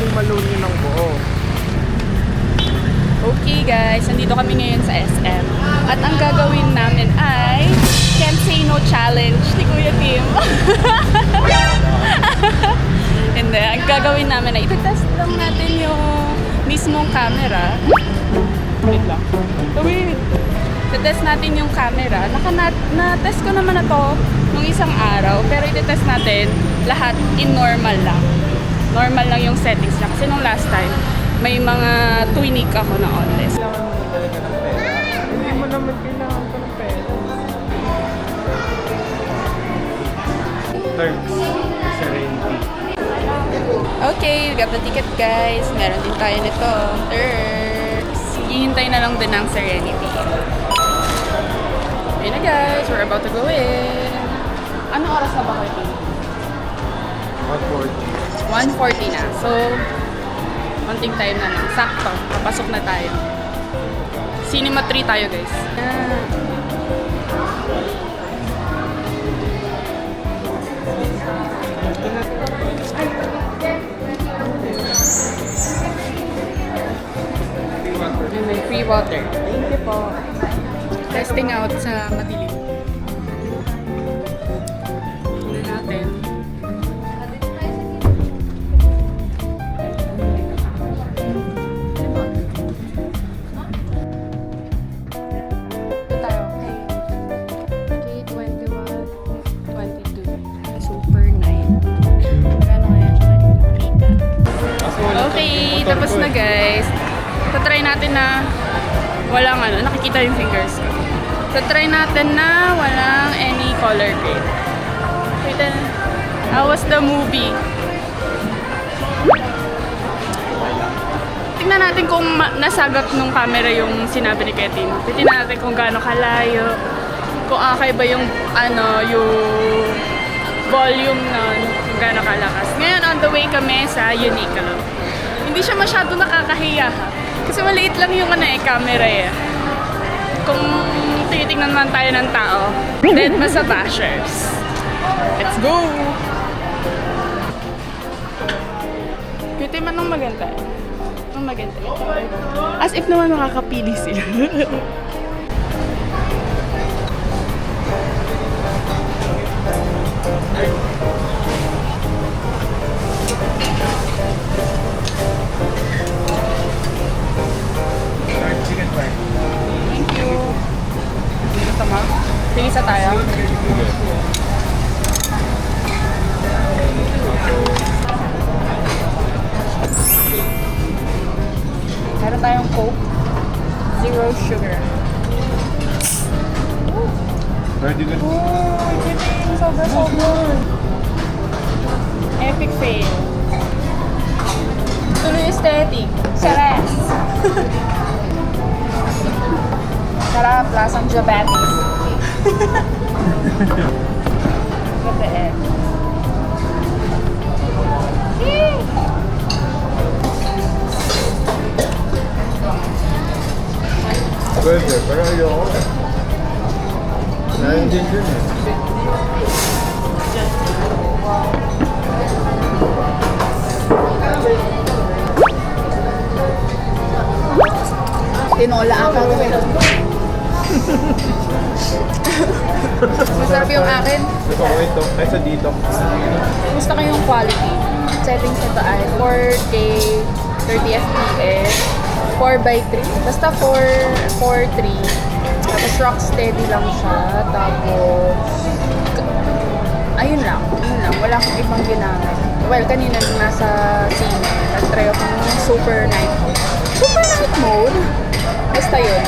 pwedeng malone yun ng buo. Okay guys, nandito kami ngayon sa SM. At ang gagawin namin ay Can't Say No Challenge ni Kuya Tim. Hindi, ang gagawin namin ay itetest lang natin yung mismong camera. Wait lang. Wait. Itetest natin yung camera. Na-test ko naman na to nung isang araw. Pero itetest natin lahat in normal lang. Normal lang yung settings niya. Kasi nung last time, may mga tweak ako na honest. Kailangan mo talaga ng pera. Hindi mo naman kailangan ko ng pera. Terms. Serenity. Okay, we got the ticket guys. Meron din tayo nito. Turks. Hihintay na lang din ng Serenity. Okay na guys, we're about to go in. Anong oras na ba kayo? 140. 1:40 na. So, konting time na lang. Sakto. Papasok na tayo. Cinema 3 tayo guys. And may free water. Thank you po. Testing out sa madilim. Tignan natin. Ito tayo. K21, 22. Super night. Gano'n kaya siya kanina? Okay, tapos na guys. Try natin na walang nakikita yung fingers ko. Try natin na walang any color grade. Wait, how was the movie? Tingnan natin kung nasagap nung camera yung sinabi ni Ketin. Tingnan natin kung gaano kalayo, kung okay ba yung yung volume nun, kung gaano kalakas. Ngayon on the way kami sa Uniqlo. Hindi siya masyado nakakahiya ha. Kasi maliit lang yung camera eh. Kung tinitingnan man tayo ng tao, dead ma sa bashers. Let's go! Cute man nung maganda eh. Nung maganda eh. As if naman makakapili sila. Chicken fry. Thank you. Hindi na sama. Tingisa tayo. Meron tayong Coke. Zero sugar. Ready na. Oh, kidding. Sobra. Epic fail. Tuloy aesthetic. Chares. Sarap, lasang diabetes. What the heck? Pwede, pero ayoko. Dahil din dun eh. Tinola aka ko eh. Masarap yung akin. Gusto ko ito, kaysa dito. Gusto ko yung quality. Settings nito ay 4K, 30 FPS, 4x3. Basta 4:3. Tapos rock steady lang siya. Tapos, ayun lang. Wala akong ibang ginamit. Well, kanina nung nasa scene, nag-try ako ng super night mode. Basta yun.